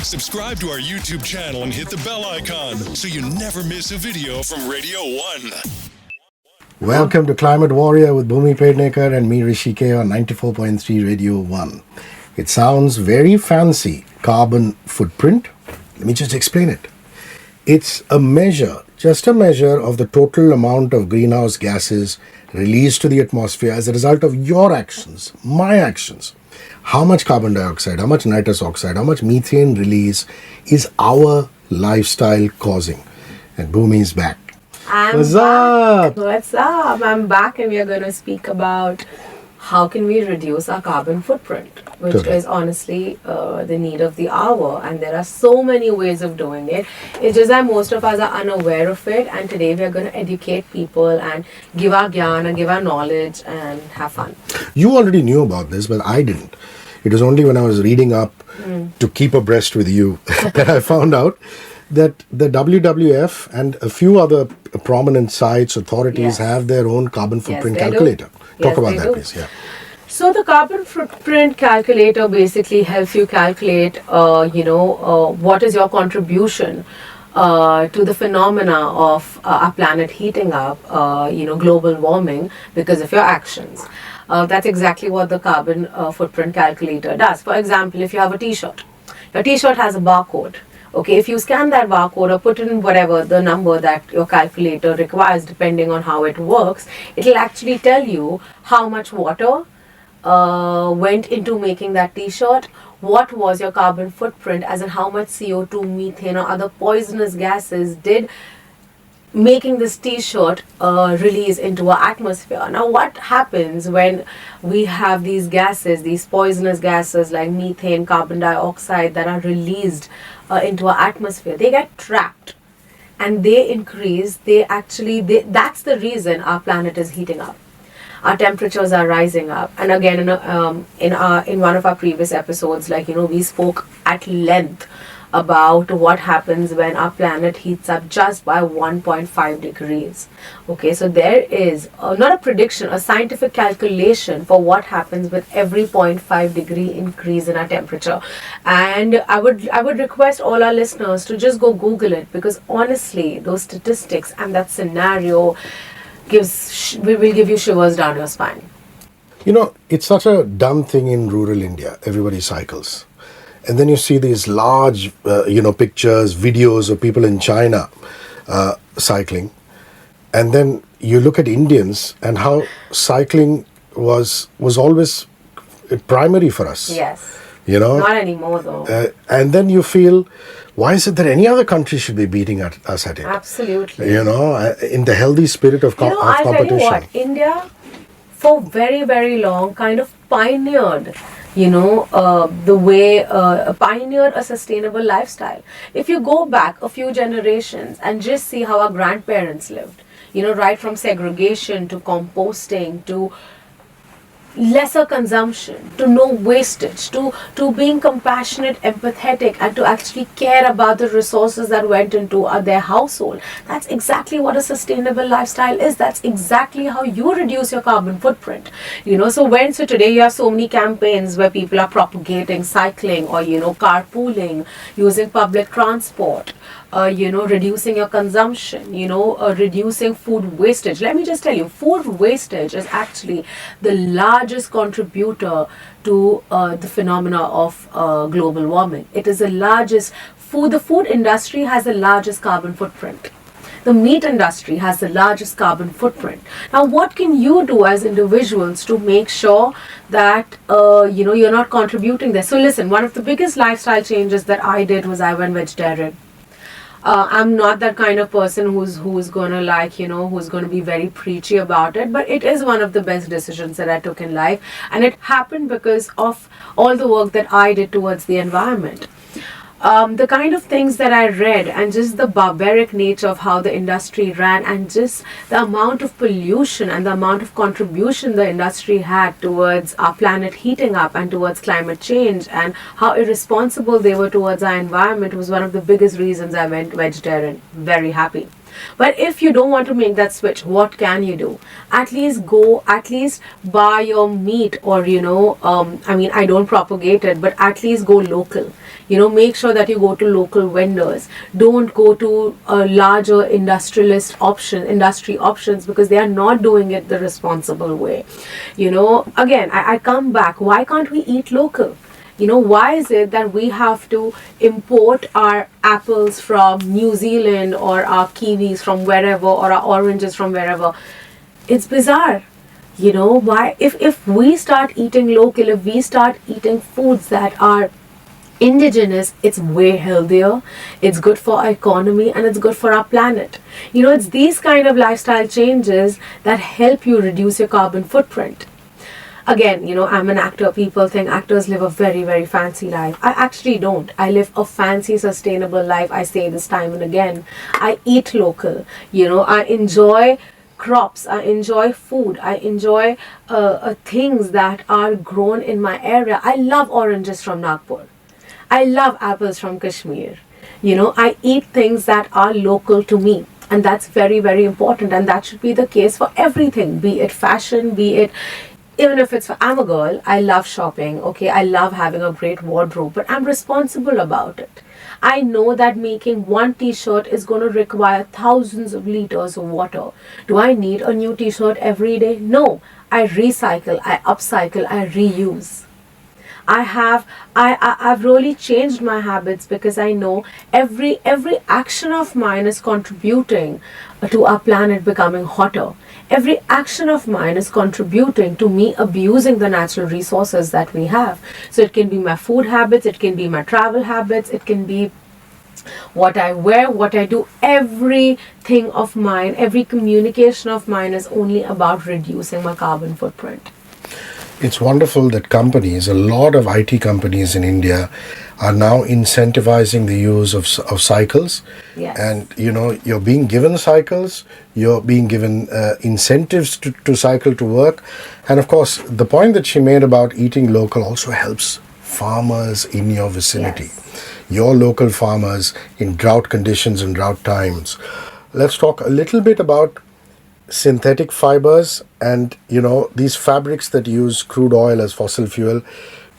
Subscribe to our YouTube channel and hit the bell icon so you never miss a video from Radio 1. Welcome to Climate Warrior with Bhumi Pednekar and me, Hrishi K, on 94.3 Radio 1. It sounds very fancy, carbon footprint. Let me just explain it. It's a measure, just a measure of the total amount of greenhouse gases released to the atmosphere as a result of your actions, my actions. How much carbon dioxide, how much nitrous oxide, how much methane release is our lifestyle causing? And Bhumi is back. What's up? What's up? I'm back and we are going to speak about how can we reduce our carbon footprint, which is honestly the need of the hour. And there are so many ways of doing it. It's just that most of us are unaware of it. And today we are going to educate people and give our gyan and give our knowledge and have fun. You already knew about this, but I didn't. It was only when I was reading up to keep abreast with you that I found out that the WWF and a few other prominent sites, authorities have their own carbon footprint calculator. Talk about that, please. Yeah. So the carbon footprint calculator basically helps you calculate, what is your contribution to the phenomena of our planet heating up, global warming because of your actions. That's exactly what the carbon footprint calculator does. For example, if you have a t-shirt, your t-shirt has a barcode. Okay, if you scan that barcode or put in whatever the number that your calculator requires, depending on how it works, it'll actually tell you how much water went into making that t-shirt, what was your carbon footprint, as in how much CO2, methane or other poisonous gases did making this t-shirt release into our atmosphere. Now what happens when we have these gases, these poisonous gases like methane, carbon dioxide that are released into our atmosphere? They get trapped and they increase. That's the reason our planet is heating up. Our temperatures are rising up. And again, in one of our previous episodes, we spoke at length about what happens when our planet heats up just by 1.5 degrees. Okay, so there is not a prediction, a scientific calculation for what happens with every 0.5 degree increase in our temperature. And I would request all our listeners to just go Google it, because honestly, those statistics and that scenario will give you shivers down your spine. You know, it's such a dumb thing in rural India. Everybody cycles. And then you see these large, pictures, videos of people in China cycling. And then you look at Indians and how cycling was always primary for us. Yes. Not anymore though. And then you feel, why is it that any other country should be beating us at it? Absolutely. In the healthy spirit of competition. I'll tell you what, India for very, very long kind of pioneered the way pioneered a sustainable lifestyle. If you go back a few generations and just see how our grandparents lived, right from segregation to composting to lesser consumption, to no wastage, to being compassionate, empathetic, and to actually care about the resources that went into their household. That's exactly what a sustainable lifestyle is. That's exactly how you reduce your carbon footprint. So today you have so many campaigns where people are propagating cycling or carpooling, using public transport, reducing your consumption, reducing food wastage. Let me just tell you, food wastage is actually the largest contributor to the phenomena of global warming. It is the largest the food industry has the largest carbon footprint. The meat industry has the largest carbon footprint. Now, what can you do as individuals to make sure that you're not contributing there? So listen, one of the biggest lifestyle changes that I did was I went vegetarian. I'm not that kind of person who's gonna who's gonna be very preachy about it, but it is one of the best decisions that I took in life, and it happened because of all the work that I did towards the environment. The kind of things that I read and just the barbaric nature of how the industry ran and just the amount of pollution and the amount of contribution the industry had towards our planet heating up and towards climate change and how irresponsible they were towards our environment was one of the biggest reasons I went vegetarian. Very happy. But if you don't want to make that switch, what can you do? At least buy your meat, or I don't propagate it, but at least go local. Make sure that you go to local vendors. Don't go to larger industry options, because they are not doing it the responsible way. Again, I come back. Why can't we eat local? Why is it that we have to import our apples from New Zealand, or our kiwis from wherever, or our oranges from wherever? It's bizarre. Why? If we start eating local, if we start eating foods that are indigenous, it's way healthier, it's good for our economy, and it's good for our planet. It's these kind of lifestyle changes that help you reduce your carbon footprint. Again, I'm an actor. People think actors live a very, very fancy life. I actually don't. I live a fancy, sustainable life. I say this time and again. I eat local. I enjoy crops. I enjoy food. I enjoy things that are grown in my area. I love oranges from Nagpur. I love apples from Kashmir. I eat things that are local to me. And that's very, very important. And that should be the case for everything, be it fashion, be it, even if I'm a girl, I love shopping, okay? I love having a great wardrobe, but I'm responsible about it. I know that making one t-shirt is going to require thousands of liters of water. Do I need a new t-shirt every day? No. I recycle, I upcycle, I reuse. I've really changed my habits, because I know every action of mine is contributing to our planet becoming hotter. Every action of mine is contributing to me abusing the natural resources that we have. So it can be my food habits, it can be my travel habits, it can be what I wear, what I do. Everything of mine, every communication of mine is only about reducing my carbon footprint. It's wonderful that companies, a lot of IT companies in India, are now incentivizing the use of cycles. Yes. And you're being given cycles, you're being given incentives to cycle to work. And of course, the point that she made about eating local also helps farmers in your vicinity. Yes. Your local farmers in drought conditions and drought times. Let's talk a little bit about synthetic fibers and these fabrics that use crude oil as fossil fuel.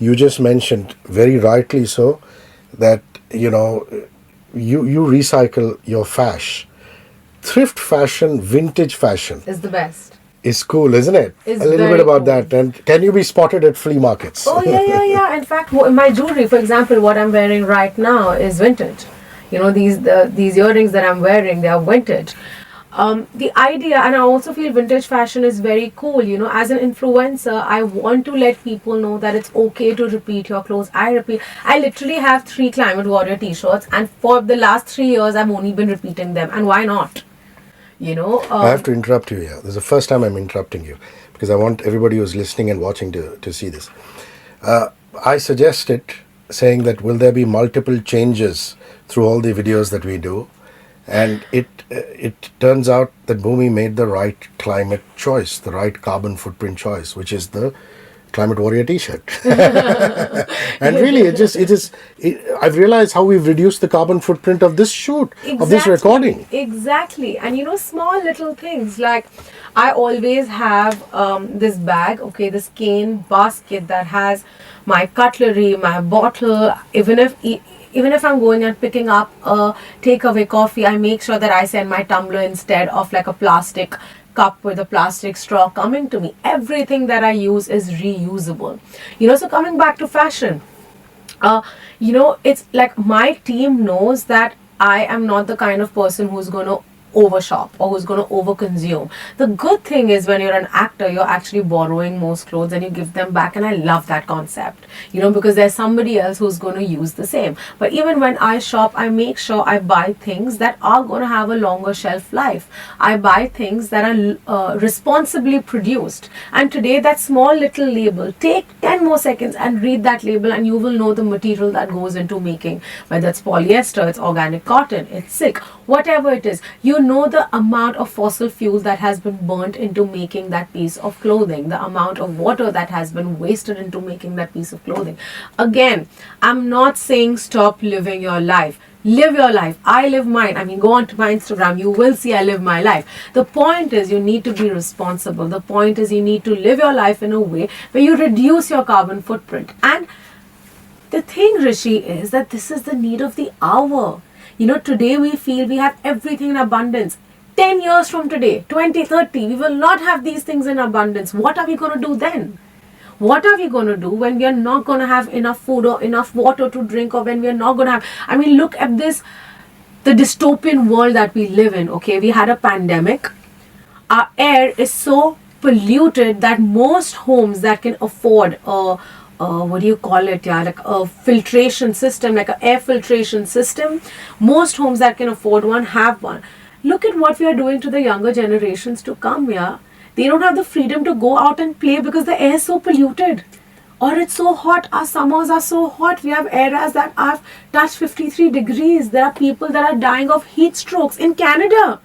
You just mentioned, very rightly so, that you recycle your fash. Thrift fashion, vintage fashion Is the best. is cool, isn't it? It's a little very bit about cool. that. And can you be spotted at flea markets? Oh, yeah. In fact, my jewelry, for example, what I'm wearing right now is vintage. These earrings that I'm wearing, they are vintage. The idea, and I also feel vintage fashion is very cool. As an influencer, I want to let people know that it's okay to repeat your clothes. I literally have 3 Climate Warrior t-shirts, and for the last 3 years, I've only been repeating them. And why not? I have to interrupt you here. This is the first time I'm interrupting you, because I want everybody who's listening and watching to see this. I suggested saying that will there be multiple changes through all the videos that we do? And it turns out that Bhumi made the right climate choice, the right carbon footprint choice, which is the Climate Warrior t-shirt. And really, I've realized how we've reduced the carbon footprint of this shoot, of this recording. Exactly. And small little things, like I always have this bag, okay, this cane basket that has my cutlery, my bottle. Even if I'm going and picking up a takeaway coffee, I make sure that I send my tumbler instead of like a plastic cup with a plastic straw coming to me. Everything that I use is reusable. So coming back to fashion, it's like my team knows that I am not the kind of person who's going to overshop or who's going to overconsume. The good thing is, when you're an actor, you're actually borrowing most clothes and you give them back, and I love that concept, because there's somebody else who's going to use the same. But even when I shop, I make sure I buy things that are going to have a longer shelf life. I buy things that are responsibly produced. And today, that small little label, take 10 more seconds and read that label, and you will know the material that goes into making, whether it's polyester, it's organic cotton, it's silk, whatever it is. Know the amount of fossil fuel that has been burnt into making that piece of clothing, the amount of water that has been wasted into making that piece of clothing. Again, I'm not saying stop living your life. Live your life. I live mine. I mean, go on to my Instagram. You will see I live my life. The point is you need to be responsible. The point is you need to live your life in a way where you reduce your carbon footprint. And the thing, Hrishi, is that this is the need of the hour. Today we feel we have everything in abundance. 10 years from today, 2030, we will not have these things in abundance. What are we going to do then? What are we going to do when we are not going to have enough food or enough water to drink, or when we are not going to have... I mean, look at this, the dystopian world that we live in, okay? We had a pandemic. Our air is so polluted that most homes that can afford what do you call it? Yeah, like a filtration system, like an air filtration system. Most homes that can afford one have one. Look at what we are doing to the younger generations to come, yeah? They don't have the freedom to go out and play because the air is so polluted. Or it's so hot. Our summers are so hot. We have areas that have touched 53 degrees. There are people that are dying of heat strokes in Canada.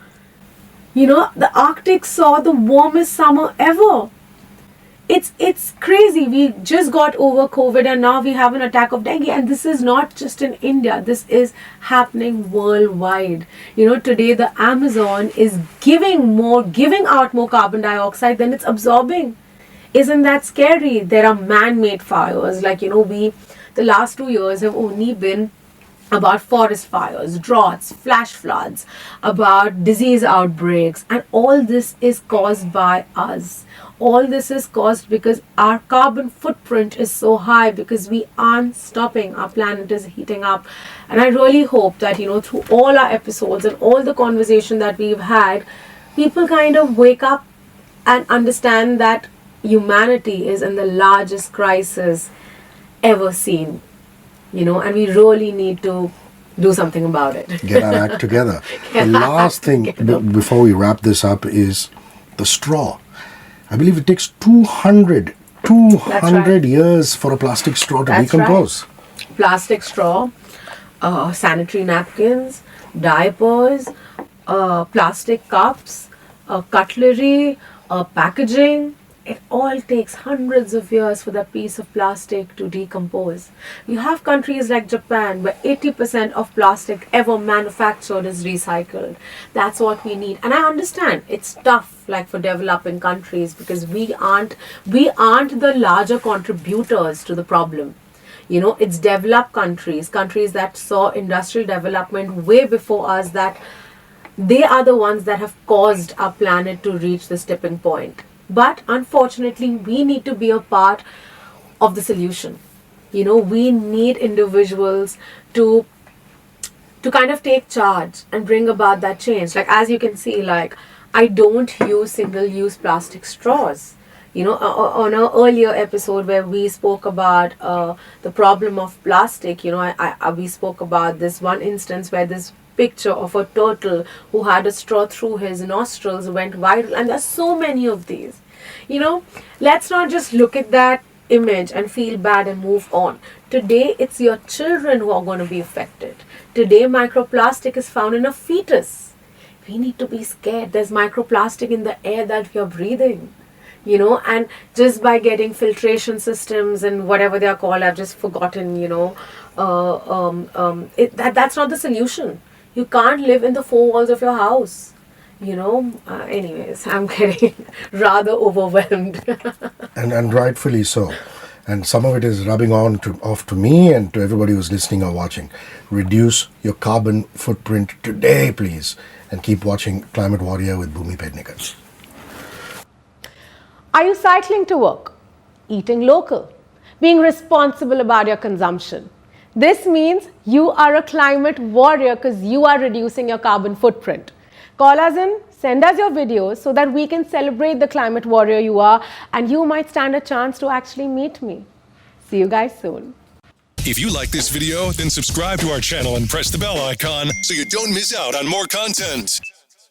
The Arctic saw the warmest summer ever. It's crazy. We just got over COVID and now we have an attack of dengue. And this is not just in India. This is happening worldwide. Today the Amazon is giving out more carbon dioxide than it's absorbing. Isn't that scary? There are man-made fires. The last 2 years have only been about forest fires, droughts, flash floods, about disease outbreaks. And all this is caused by us. All this is caused because our carbon footprint is so high, because we aren't stopping. Our planet is heating up. And I really hope that, through all our episodes and all the conversation that we've had, people kind of wake up and understand that humanity is in the largest crisis ever seen. And we really need to do something about it. Get our act together. The last thing before we wrap this up is the straw. I believe it takes 200 years for a plastic straw to decompose. Right. Plastic straw, sanitary napkins, diapers, plastic cups, cutlery, packaging. It all takes hundreds of years for that piece of plastic to decompose. You have countries like Japan where 80% of plastic ever manufactured is recycled. That's what we need. And I understand it's tough, like for developing countries, because we aren't the larger contributors to the problem. It's developed countries that saw industrial development way before us, that they are the ones that have caused our planet to reach this tipping point. But unfortunately, we need to be a part of the solution. We need individuals to kind of take charge and bring about that change. Like, as you can see, I don't use single-use plastic straws. On an earlier episode where we spoke about the problem of plastic, we spoke about this one instance where this picture of a turtle who had a straw through his nostrils went viral, and there's so many of these. Let's not just look at that image and feel bad and move on. Today it's your children who are going to be affected. Today microplastic is found in a fetus. We need to be scared. There's microplastic in the air that we are breathing. And just by getting filtration systems and whatever they are called, I've just forgotten, that's not the solution. You can't live in the four walls of your house. Anyways, I'm getting rather overwhelmed. and rightfully so. And some of it is rubbing off to me and to everybody who's listening or watching. Reduce your carbon footprint today, please. And keep watching Climate Warrior with Bhumi Pednekar. Are you cycling to work? Eating local? Being responsible about your consumption? This means you are a climate warrior because you are reducing your carbon footprint. Call us in, send us your videos so that we can celebrate the climate warrior you are, and you might stand a chance to actually meet me. See you guys soon. If you like this video, then subscribe to our channel and press the bell icon so you don't miss out on more content.